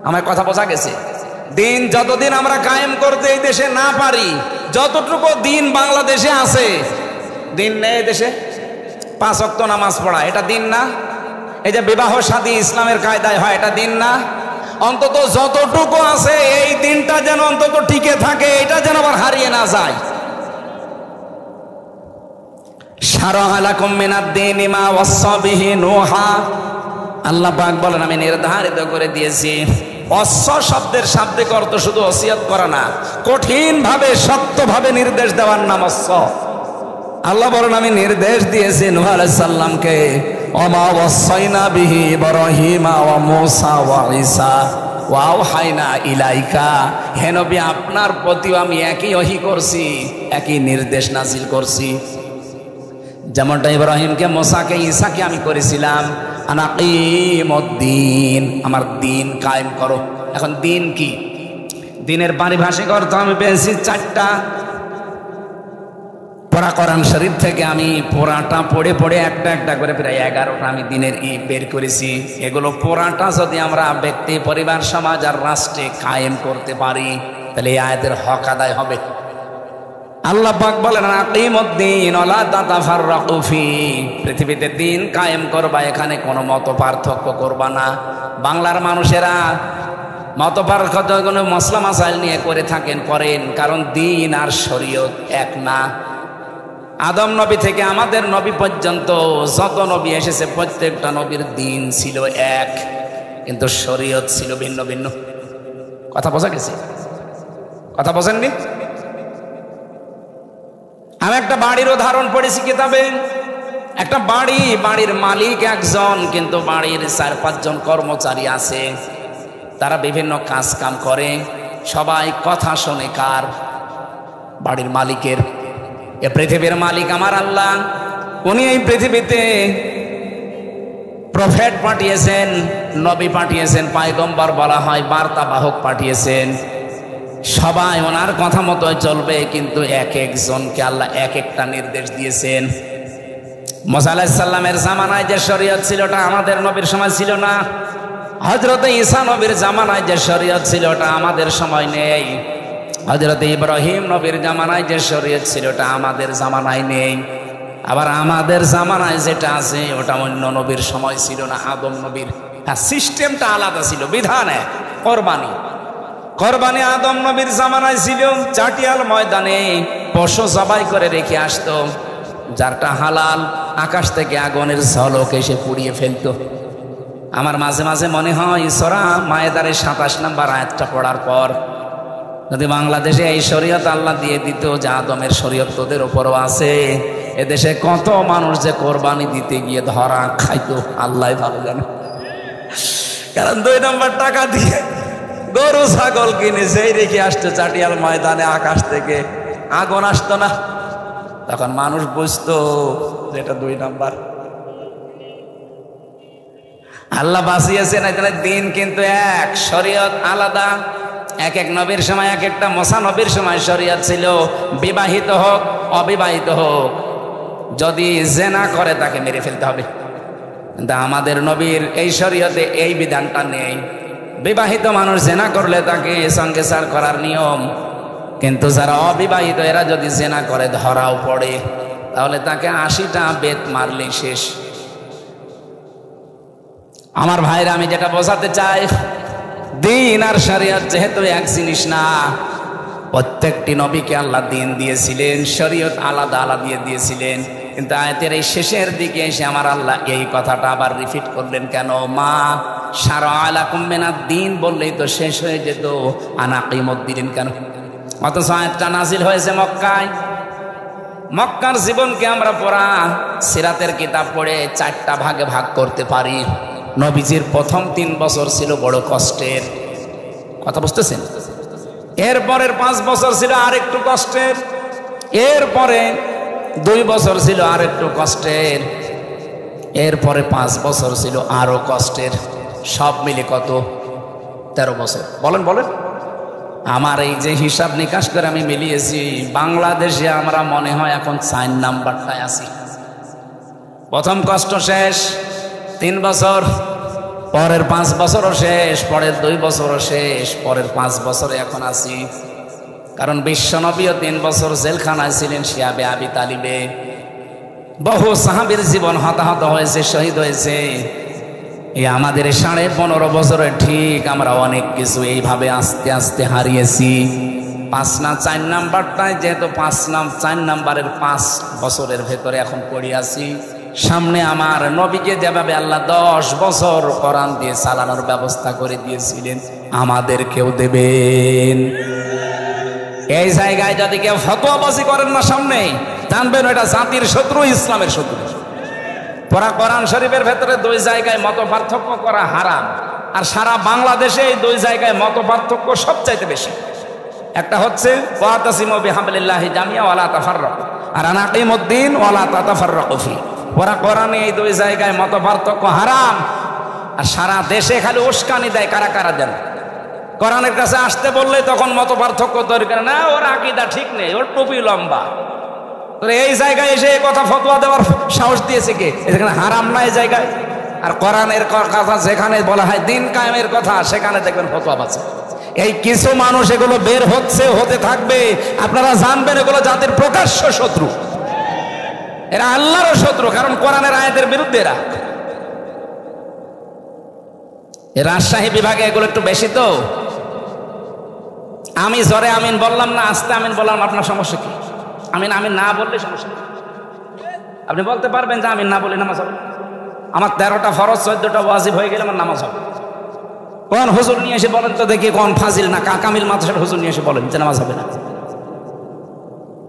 আমার কথা বোঝা গেছে? দিন যতদিন আমরা কায়েম করতে এই দেশে না পারি, যতটুকু দিন বাংলাদেশে আছে, দিন নেই দেশে 5 ওয়াক্ত নামাজ পড়া, এটা দিন না? এই যে বিবাহ শাদী ইসলামের কায়দায় হয়, এটা দিন না? অন্তত যতটুকু আছে এই দিনটা যেন অন্তত টিকে থাকে, এটা যেন আবার হারিয়ে না যায়। শারা'a লাকুম মিনাদ-দীনি মা ওয়াসসা বিহি নূহা, আল্লাহ পাক বলেন আমি নির্ধারিত করে দিয়েছি। ওয়াসসা শব্দের শাব্দিক অর্থ শুধু ওসিয়ত করা না, কঠিন ভাবে শক্তভাবে নির্দেশ দেওয়ার নাম ওয়াসসা। আল্লাহ বলেন আমি নির্দেশ দিয়েছি নূহ আলাইহিস সালামকে, ওমা ওয়াসাইনা বিহি ইব্রাহিমা ওয়া মূসা ওয়া ঈসা ওয়া আওহাইনা ইলাইকা, হে নবী আপনার প্রতিও আমি একই ওহী করছি, একই নির্দেশ নাযিল করছি। যেমনটা ইব্রাহিমকে, মূসাকে, ঈসাকে আমি করেছিলাম আনাকিমুদ্দিন, আমার দিন কায়েম করো। এখন দিন কি? দিনের পারিভাষিক অর্থ আমি পেয়েছি 4টা। পড়া কোরআন শরীফ থেকে আমি পুরাটা পড়ে পড়ে একটা একটা করে প্রায় 11টা আমি দিনের বের করেছি। এগুলো পুরাটা যদি আমরা ব্যক্তি, পরিবার, সমাজ আর রাষ্ট্রে কায়েম করতে পারি, তাহলে এই আয়াতের হক আদায় হবে। আল্লাহ পাক বলেন আকিমুদ্দিন ওয়ালা তাতাফাররাকু ফি, পৃথিবীতে দিন কায়েম করবা, এখানে কোনো মত পার্থক্য করবা না। বাংলার মানুষেরা মত পার্থক্য মসলা মাসাইল নিয়ে করে থাকেন, করেন, কারণ দিন আর শরীয়ত এক না। আদম নবী থেকে আমাদের নবী পর্যন্ত যত নবী এসেছে প্রত্যেকটা নবীর দিন ছিল এক, কিন্তু শরীয়ত ছিল ভিন্ন ভিন্ন। কথা বোঝা গেছে? কথা বোঝেননি? আমি একটা বাড়ির উদাহরণ পড়েছি কিতাবে। একটা বাড়ির মালিক একজন, কিন্তু বাড়ির 4-5 জন কর্মচারী আছে, তারা বিভিন্ন কাজ কাম করে, সবাই কথা শোনে কার? বাড়ির মালিকের। এ পৃথিবীর মালিক আমার আল্লাহ, উনি এই পৃথিবীতে প্রফেট পাঠিয়েছেন, নবী পাঠিয়েছেন, পয়গম্বর বলা হয়, বার্তা বাহক পাঠিয়েছেন। সবাই ওনার কথা মতো চলবে, কিন্তু এক একজনকে আল্লাহ এক একটা নির্দেশ দিয়েছেন। মুসা আলাইহিস সালামের জামানায় যে শরীয়ত ছিল ওটা আমাদের নবীর সময় ছিল না। হযরত ঈসা নবীর জামানায় যে শরীয়ত ছিল ওটা আমাদের সময় নেই। হযরত ইব্রাহিম নবীর জামানায় যে শরীয়ত ছিল ওটা আমাদের জামানায় নেই। আবার আমাদের জামানায় যেটা আছে ওটা অন্য নবীর সময় ছিল না, আদম নবীর। সিস্টেমটা আলাদা ছিল, বিধানে কোরবানি আদম নবীর জামানায় ছিল। চাটিয়াল ময়দানে পশু জবাই করে রেখে আসতো, যারটা হালাল আকাশ থেকে আগুনের ঝলক এসে পুড়িয়ে ফেলতো। আমার মাঝে মাঝে মনে হয় সূরা মায়েদারের 27 নম্বর আয়াতটা পড়ার পর যদি বাংলাদেশে এই শরীয়ত আল্লাহ দিয়ে দিত যে আদমের শরীয়ত তোদের উপরও আছে, এদেশে কত মানুষ যে কোরবানি দিতে গিয়ে ধরা খাইতো আল্লাহ ভালো জানে। কারণ 2 নম্বর টাকা দিয়ে গরু ছাগল কিনে সেই রেখে আসতো চাটিয়াল ময়দানে, আকাশ থেকে আগুন আসতো না, তখন মানুষ বুঝতো যেটা 2 নম্বর। আল্লাহ বাঁচিয়েছেন। এখানে দিন কিন্তু এক, শরীয়ত আলাদা। এক এক নবীর সময় এক একটা। মুসা নবীর সময় শরীয়ত ছিল বিবাহিত হোক অবিবাহিত হোক, যদি জেনা করে তাকে মেরে ফেলতে হবে। কিন্তু আমাদের নবীর এই শরীয়তে এই বিধানটা নেই। বিবাহিত মানুষ জেনা করলে তাকে সঙ্গে সার করার নিয়ম, কিন্তু যারা অবিবাহিত এরা যদি জেনা করে ধরাও পড়ে, তাহলে তাকে 80টা বেত মারলে শেষ। আমার ভাইরা, আমি যেটা বোঝাতে চাই, দিন আর শরীয়ত যেহেতু এক জিনিস না, প্রত্যেকটি নবীকে আল্লাহ দিন দিয়েছিলেন, শরীয়ত আলাদা আলাদা দিয়ে দিয়েছিলেন। কিন্তু আয়াতের এই শেষের দিকে এসে আমার আল্লাহ এই কথাটা আবার রিপিট করলেন কেন? মা শারা'a লাকুম মিনাদ-দীন বললেই তো শেষ হয়ে যেত, আনাকিমুদ্দিন কেন? অথচ আয়াতটা নাজিল হয়েছে মক্কায়। মক্কার জীবনকে আমরা পড়া সিরাতের কিতাব পড়ে 4টা ভাগে ভাগ করতে পারি। নবীজির প্রথম 3 বছর ছিল বড় কষ্টের, কথা বুঝতেছেন? এরপরের 5 বছর ছিল আর একটু কষ্টের, এরপরে 2 বছর ছিল আর একটু কষ্টের, এরপরে 5 বছর ছিল আরো কষ্টের। সব মিলে কত? 13 বছর। বলেন বলেন। আমার এই যে হিসাব নিকাশ করে আমি মিলিয়েছি, বাংলাদেশে আমরা মনে হয় এখন 4 নাম্বারটায় আছি। প্রথম কষ্ট শেষ 3 বছর, পরের 5 বছরও শেষ, পরের 2 বছরও শেষ, পরের 5 বছরে এখন আছি। কারণ বিশ্বনবীও 3 বছর জেলখানায় ছিলেন শিয়াবে আবি তালিবে। বহু সাহাবীর জীবন হতাহত হয়েছে, শহীদ হয়েছে। এই আমাদের 15.5 বছরে ঠিক আমরা অনেক কিছু এইভাবে আস্তে আস্তে হারিয়েছি। 5 না 4 নাম্বারটায় যেহেতু 4 নাম্বারের 5 বছরের ভেতরে এখন পড়ে আছি। সামনে আমার নবীকে যেভাবে আল্লাহ 10 বছর কোরআন দিয়ে চালানোর ব্যবস্থা করে দিয়েছিলেন, আমাদেরকেও দেবেন। এই জায়গায় যদি কেউ ফতোয়াবাজি করেন না সামনে, জানবেন এটা জাতির শত্রু, ইসলামের শত্রু। কোরআন শরীফের ভেতরে 2 জায়গায় মত পার্থক্য করা হারাম, আর সারা বাংলাদেশে এই 2 জায়গায় মত পার্থক্য সবচাইতে বেশি। একটা হচ্ছে ওয়াতাসিমু বিহাবলিল্লাহি জামিআ ওয়ালা তাফাররাকু, আর আনাকিমুদ্দিন ওয়ালা তাতাফাররাকু ফি। কোরআনে এই 2 জায়গায় মত পার্থক্য হারাম, আর সারা দেশে খালি উস্কানি দেয়। কারা কারা দেন? কোরআনের কাছে আসতে বললে তখন মত পার্থক্য তৈরি করে না, ওর আকীদা ঠিক নেই, ওর টুপি লম্বা। এই জায়গায় এসে এই কথা ফতোয়া দেওয়ার সাহস দিয়েছে কে? এখানে হারাম না এই জায়গায়। আর কোরআনের কথা যেখানে বলা হয় দিন কায়েমের কথা, সেখানে দেখবেন ফতোয়া আছে। এই কিছু মানুষ এগুলো বের হচ্ছে, হতে থাকবে। আপনারা জানবেন এগুলো জাতির প্রকাশ্য শত্রু, এরা আল্লাহর শত্রু। কারণ কোরআনের আয়াতের বিরুদ্ধে এরা। রাজশাহী বিভাগে এগুলো একটু বেশি তো। আমি জোরে আমিন বললাম না, আস্তে আমিন বললাম, আপনার সমস্যা কি? আমিন আমিন না বললে সমস্যা। আপনি বলতে পারবেন যে আমিন না বলে নামাজ হবে? আমার 13টা ফরজ 14টা ওয়াজিব হয়ে গেলে আমার নামাজ হবে। কোন হুজুর নিয়ে এসে বলেন তো দেখি, কোন ফাজিল না কামিল মাদ্রাসার হুজুর নিয়ে এসে বলেন যে নামাজ হবে না।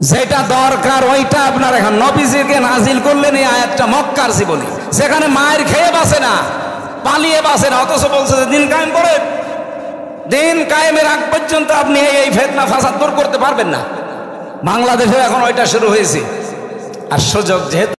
যেটা দরকার ওইটা আপনার এখন নবীজিকে নাজিল করলেন এই আয়াতটা মক্কার জীবনে, সেখানে মায়ের খেয়ে বাঁচে না, পালিয়ে বাঁচে না, অথচ বলছে যে দিন কায়েম করেন। দিন কায়েমের আগ পর্যন্ত আপনি এই ফিতনা ফাসাদ দূর করতে পারবেন না। বাংলাদেশে এখন ওইটা শুরু হয়েছে। আর সুযোগ যেহেতু